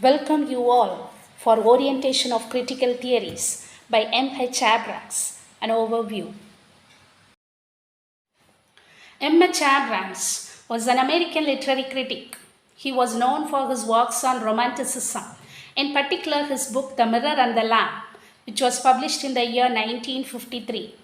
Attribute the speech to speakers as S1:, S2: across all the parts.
S1: Welcome you all for Orientation of Critical Theories by M.H. Abrams, an overview. M.H. Abrams was an American literary critic. He was known for his works on Romanticism, in particular his book The Mirror and the Lamp, which was published in the year 1953.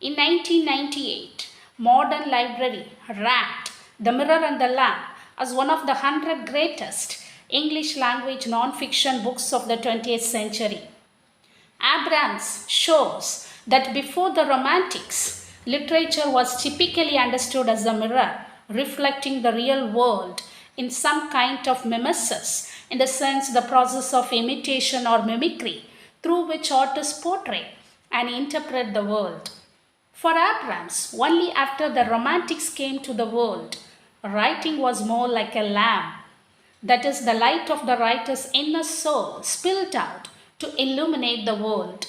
S1: In 1998, Modern Library ranked The Mirror and the Lamp as one of the 100 greatest English language non-fiction books of the 20th century. Abrams shows that before the Romantics, literature was typically understood as a mirror reflecting the real world in some kind of mimesis, in the sense the process of imitation or mimicry through which artists portray and interpret the world. For Abrams, only after the Romantics came to the world, writing was more like a lamp. That is, the light of the writer's inner soul spilled out to illuminate the world.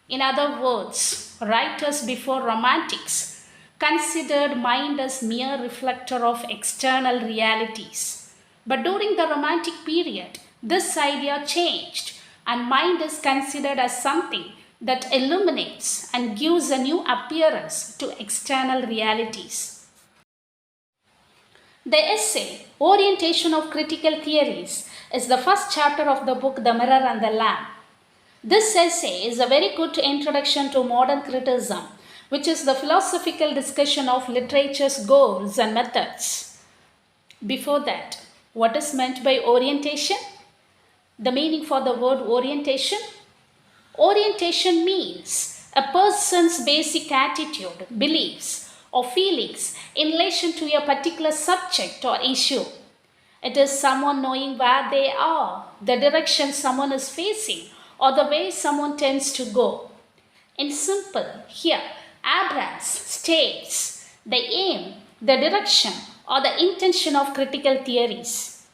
S1: In other words, writers before Romantics considered mind as mere reflector of external realities. But during the Romantic period, this idea changed, and mind is considered as something that illuminates and gives a new appearance to external realities. The essay, Orientation of Critical Theories, is the first chapter of the book The Mirror and the Lamp. This essay is a very good introduction to modern criticism, which is the philosophical discussion of literature's goals and methods. Before that, what is meant by orientation? The meaning for the word orientation? Orientation means a person's basic attitude, beliefs, or feelings in relation to a particular subject or issue. It is someone knowing where they are, the direction someone is facing, or the way someone tends to go. In simple, here, Abrams states the aim, the direction, or the intention of critical theories.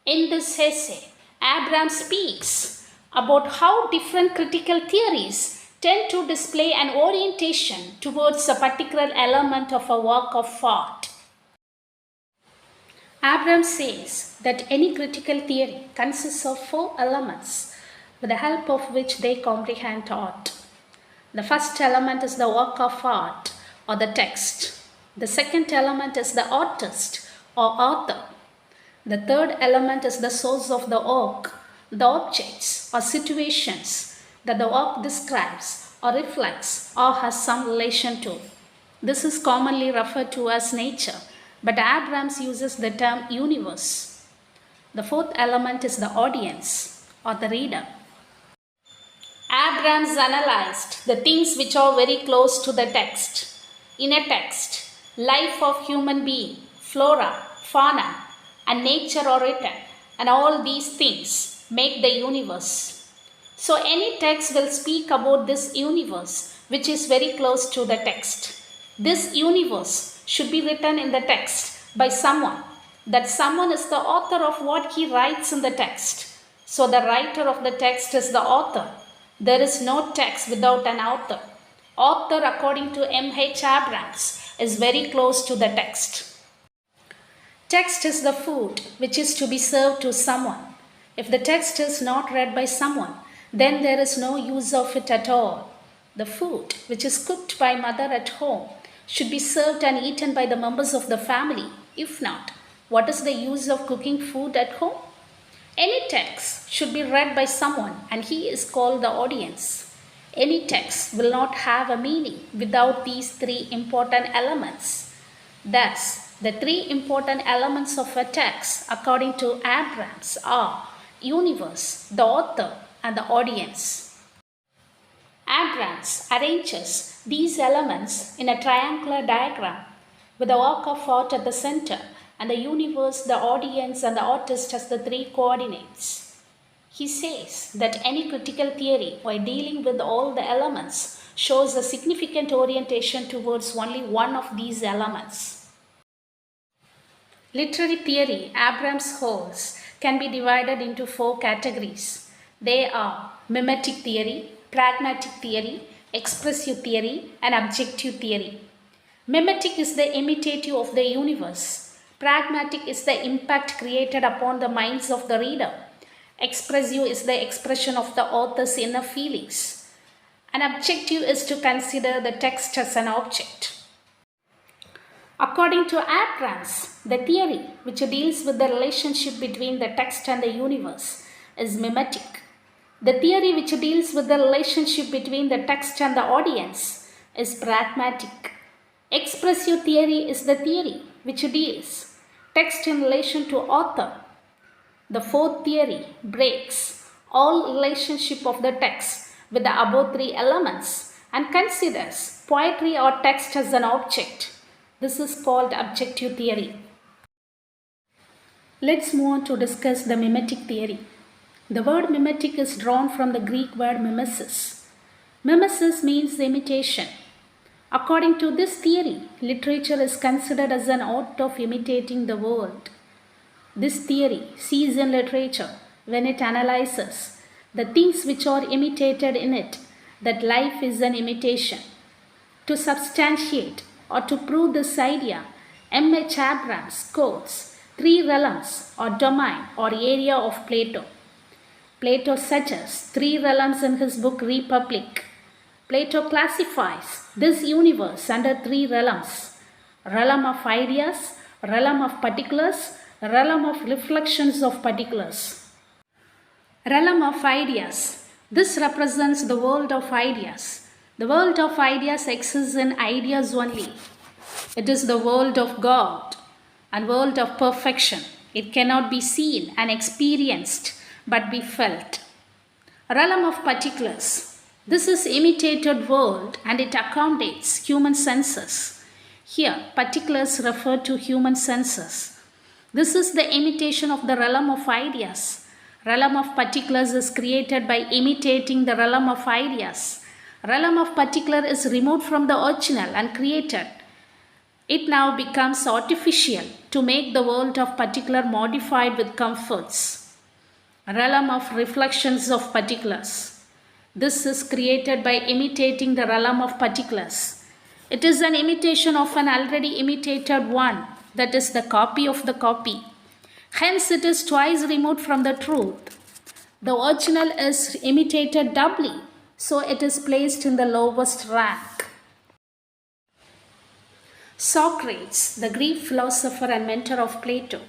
S1: In this essay, Abrams speaks about how different critical theories tend to display an orientation towards a particular element of a work of art. Abrams says that any critical theory consists of 4 elements with the help of which they comprehend art. The first element is the work of art or the text. The second element is the artist or author. The third element is the source of the work, the objects or situations that the work describes or reflects or has some relation to. This is commonly referred to as nature, but Abrams uses the term universe. The fourth element is the audience or the reader. Abrams analyzed the things which are very close to the text. In a text, life of human being, flora, fauna, and nature are written, and all these things make the universe. So any text will speak about this universe which is very close to the text. This universe should be written in the text by someone. That someone is the author of what he writes in the text. So the writer of the text is the author. There is no text without an author. Author, according to M.H. Abrams, is very close to the text. Text is the food which is to be served to someone. If the text is not read by someone, then there is no use of it at all. The food, which is cooked by mother at home, should be served and eaten by the members of the family. If not, what is the use of cooking food at home? Any text should be read by someone, and he is called the audience. Any text will not have a meaning without these 3 important elements. Thus, the 3 important elements of a text, according to Abrams, are universe, the author, and the audience. Abrams arranges these elements in a triangular diagram with the work of art at the center and the universe, the audience, and the artist as the 3 coordinates. He says that any critical theory, while dealing with all the elements, shows a significant orientation towards only one of these elements. Literary theory, Abrams holds, can be divided into 4 categories. They are Mimetic Theory, Pragmatic Theory, Expressive Theory, and Objective Theory. Mimetic is the imitative of the universe. Pragmatic is the impact created upon the minds of the reader. Expressive is the expression of the author's inner feelings. An objective is to consider the text as an object. According to Abrams, the theory which deals with the relationship between the text and the universe is mimetic. The theory which deals with the relationship between the text and the audience is pragmatic. Expressive theory is the theory which deals text in relation to author. The fourth theory breaks all relationship of the text with the above three elements and considers poetry or text as an object. This is called objective theory. Let's move on to discuss the mimetic theory. The word mimetic is drawn from the Greek word mimesis. Mimesis means imitation. According to this theory, literature is considered as an art of imitating the world. This theory sees in literature, when it analyzes the things which are imitated in it, that life is an imitation. To substantiate or to prove this idea, M.H. Abrams quotes three realms or domain or area of Plato. Plato suggests three realms in his book Republic. Plato classifies this universe under three realms: realm of ideas, realm of particulars, realm of reflections of particulars. Realm of ideas. This represents the world of ideas. The world of ideas exists in ideas only. It is the world of God and world of perfection. It cannot be seen and experienced but be felt. Realm of particulars. This is imitated world and it accommodates human senses. Here, particulars refer to human senses. This is the imitation of the realm of ideas. Realm of particulars is created by imitating the realm of ideas. Realm of particular is removed from the original and created. It now becomes artificial to make the world of particular modified with comforts. Realm of reflections of particulars. This is created by imitating the realm of particulars. It is an imitation of an already imitated one, that is the copy of the copy. Hence it is twice removed from the truth. The original is imitated doubly, so it is placed in the lowest rank. Socrates, the Greek philosopher and mentor of Plato,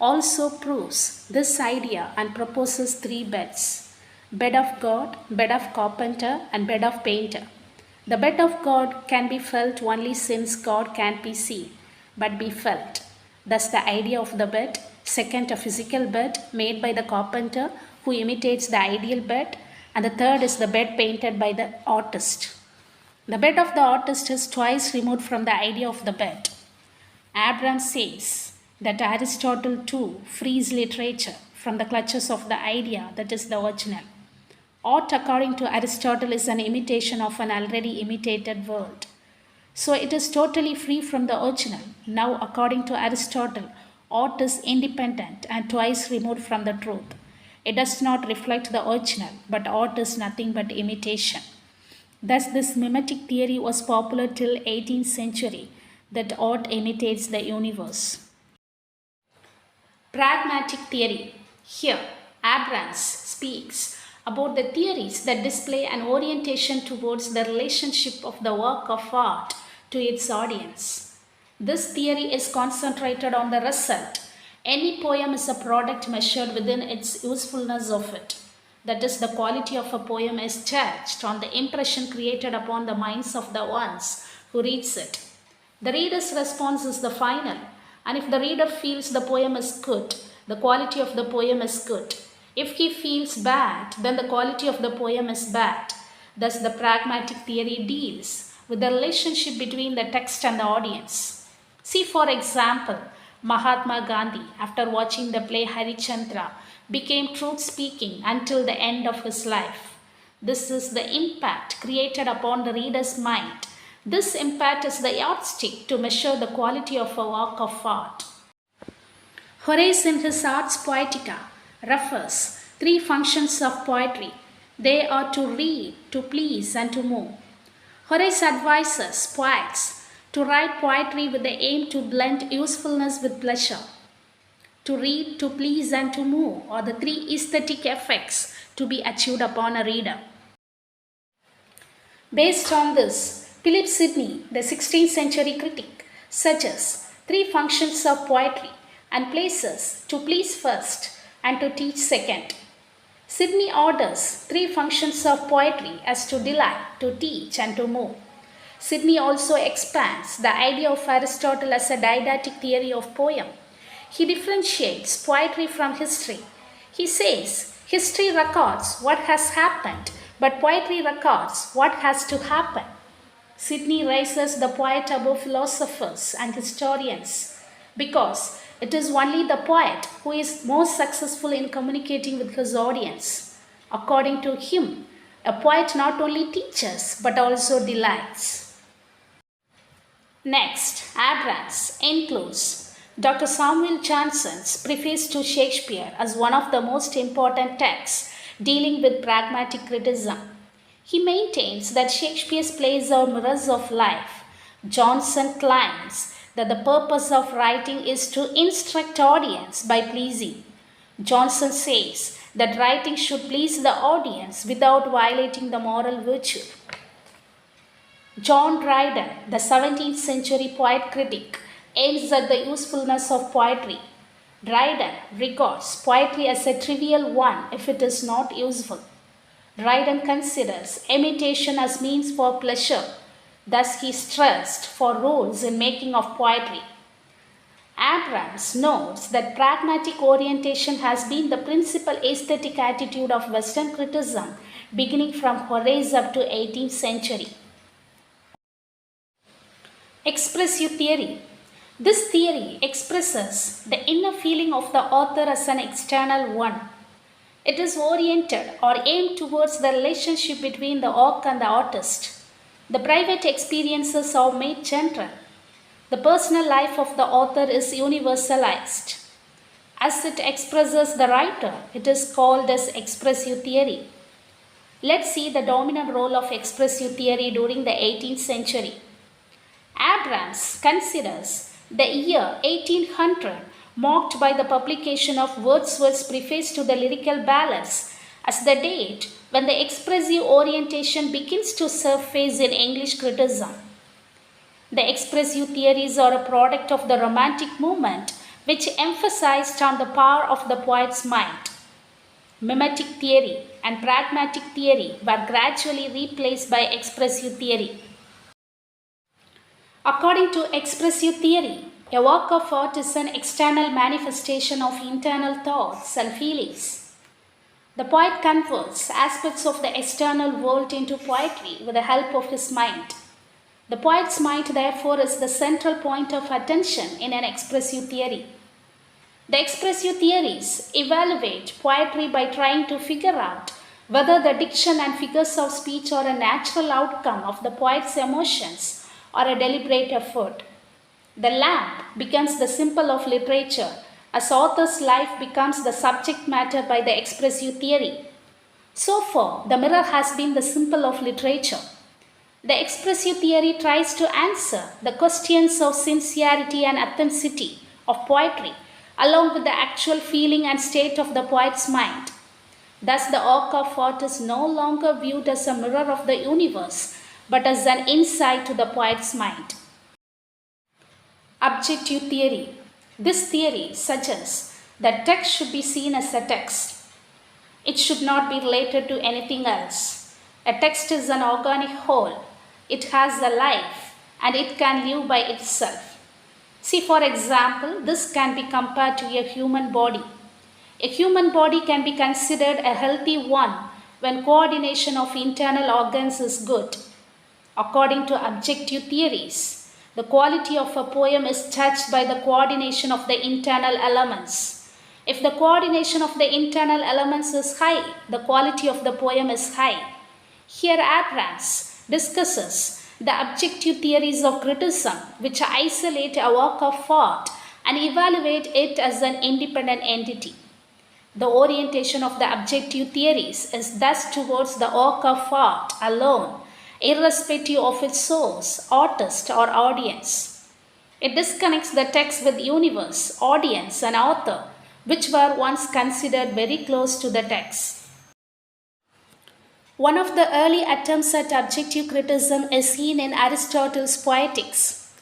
S1: also proves this idea and proposes three beds: bed of God, bed of carpenter, and bed of painter. The bed of God can be felt only since God can't be seen, but be felt. Thus the idea of the bed. Second, a physical bed made by the carpenter who imitates the ideal bed. And the third is the bed painted by the artist. The bed of the artist is twice removed from the idea of the bed. Abrams says that Aristotle too frees literature from the clutches of the idea that is the original. Art, according to Aristotle, is an imitation of an already imitated world. So it is totally free from the original. Now, according to Aristotle, art is independent and twice removed from the truth. It does not reflect the original, but art is nothing but imitation. Thus, this mimetic theory was popular till 18th century, that art imitates the universe. Pragmatic theory. Here, Abrams speaks about the theories that display an orientation towards the relationship of the work of art to its audience. This theory is concentrated on the result. Any poem is a product measured within its usefulness of it. That is, the quality of a poem is judged on the impression created upon the minds of the ones who reads it. The reader's response is the final, and if the reader feels the poem is good, the quality of the poem is good. If he feels bad, then the quality of the poem is bad. Thus, the pragmatic theory deals with the relationship between the text and the audience. See, for example, Mahatma Gandhi, after watching the play Harichandra, became truth-speaking until the end of his life. This is the impact created upon the reader's mind. This impact is the yardstick to measure the quality of a work of art. Horace, in his Ars Poetica, refers three functions of poetry. They are to read, to please, and to move. Horace advises poets to write poetry with the aim to blend usefulness with pleasure, to read, to please, and to move are the three aesthetic effects to be achieved upon a reader. Based on this, Philip Sidney, the 16th century critic, suggests three functions of poetry and places to please first and to teach second. Sidney orders three functions of poetry as to delight, to teach, and to move. Sidney also expands the idea of Aristotle as a didactic theory of poem. He differentiates poetry from history. He says history records what has happened, but poetry records what has to happen. Sidney raises the poet above philosophers and historians because it is only the poet who is most successful in communicating with his audience. According to him, a poet not only teaches but also delights. Next, Abrams includes Dr. Samuel Johnson's preface to Shakespeare as one of the most important texts dealing with pragmatic criticism. He maintains that Shakespeare's plays are mirrors of life. Johnson claims that the purpose of writing is to instruct audience by pleasing. Johnson says that writing should please the audience without violating the moral virtue. John Dryden, the 17th century poet critic, aims at the usefulness of poetry. Dryden regards poetry as a trivial one if it is not useful. Dryden considers imitation as means for pleasure. Thus he stressed for rules in making of poetry. Abrams notes that pragmatic orientation has been the principal aesthetic attitude of Western criticism beginning from Horace up to 18th century. Expressive theory. This theory expresses the inner feeling of the author as an external one. It is oriented or aimed towards the relationship between the work and the artist. The private experiences are made general. The personal life of the author is universalized. As it expresses the writer, it is called as expressive theory. Let's see the dominant role of expressive theory during the 18th century. Abrams considers the year 1800, marked by the publication of Wordsworth's preface to the Lyrical Ballads, as the date when the expressive orientation begins to surface in English criticism. The expressive theories are a product of the Romantic movement, which emphasized on the power of the poet's mind. Mimetic theory and pragmatic theory were gradually replaced by expressive theory. According to expressive theory, a work of art is an external manifestation of internal thoughts and feelings. The poet converts aspects of the external world into poetry with the help of his mind. The poet's mind, therefore, is the central point of attention in an expressive theory. The expressive theories evaluate poetry by trying to figure out whether the diction and figures of speech are a natural outcome of the poet's emotions or a deliberate effort. The lamp becomes the symbol of literature as author's life becomes the subject matter by the expressive theory. So far, the mirror has been the symbol of literature. The expressive theory tries to answer the questions of sincerity and authenticity of poetry, along with the actual feeling and state of the poet's mind. Thus, the work of art is no longer viewed as a mirror of the universe, but as an insight to the poet's mind. Objective theory. This theory suggests that text should be seen as a text. It should not be related to anything else. A text is an organic whole. It has a life and it can live by itself. See, for example, this can be compared to a human body. A human body can be considered a healthy one when coordination of internal organs is good. According to objective theories, the quality of a poem is judged by the coordination of the internal elements. If the coordination of the internal elements is high, the quality of the poem is high. Here Abrams discusses the objective theories of criticism, which isolate a work of art and evaluate it as an independent entity. The orientation of the objective theories is thus towards the work of art alone, irrespective of its source, artist, or audience. It disconnects the text with universe, audience, and author which were once considered very close to the text. One of the early attempts at objective criticism is seen in Aristotle's Poetics.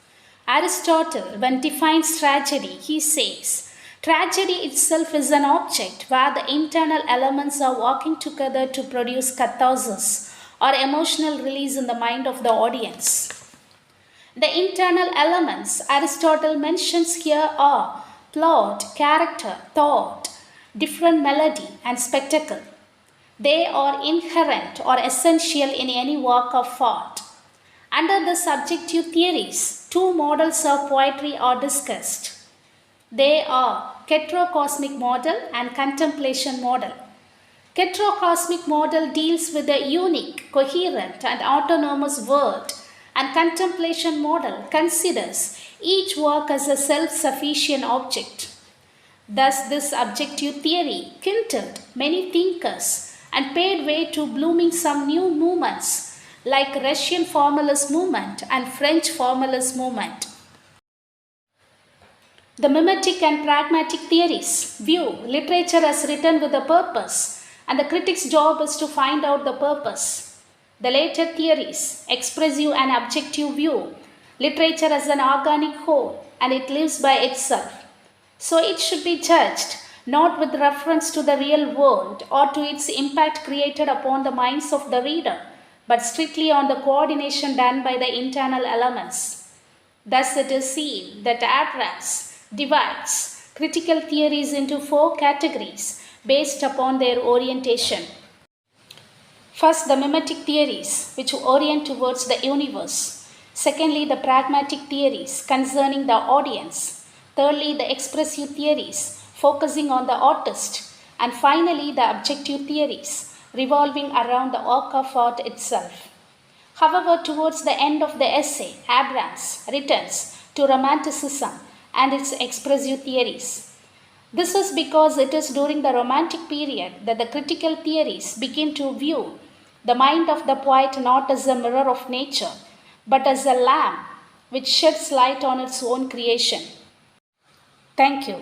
S1: Aristotle, when defines tragedy, he says, tragedy itself is an object where the internal elements are working together to produce catharsis or emotional release in the mind of the audience. The internal elements Aristotle mentions here are plot, character, thought, different melody, and spectacle. They are inherent or essential in any work of art. Under the subjective theories, two models of poetry are discussed. They are Ketrocosmic model and Contemplation model. Ketrocosmic model deals with a unique, coherent, and autonomous world, and Contemplation model considers each work as a self-sufficient object. Thus, this objective theory kindled many thinkers and paved way to blooming some new movements like Russian formalist movement and French formalist movement. The mimetic and pragmatic theories view literature as written with a purpose, and the critic's job is to find out the purpose. The later theories, expressive and objective, view literature as an organic whole and it lives by itself. So it should be judged not with reference to the real world or to its impact created upon the minds of the reader, but strictly on the coordination done by the internal elements. Thus it is seen that Abrams divides critical theories into four categories based upon their orientation. First, the mimetic theories, which orient towards the universe. Secondly, the pragmatic theories concerning the audience. Thirdly, the expressive theories focusing on the artist. And finally, the objective theories revolving around the work of art itself. However, towards the end of the essay, Abrams returns to Romanticism and its expressive theories. This is because it is during the Romantic period that the critical theories begin to view the mind of the poet not as a mirror of nature, but as a lamp which sheds light on its own creation. Thank you.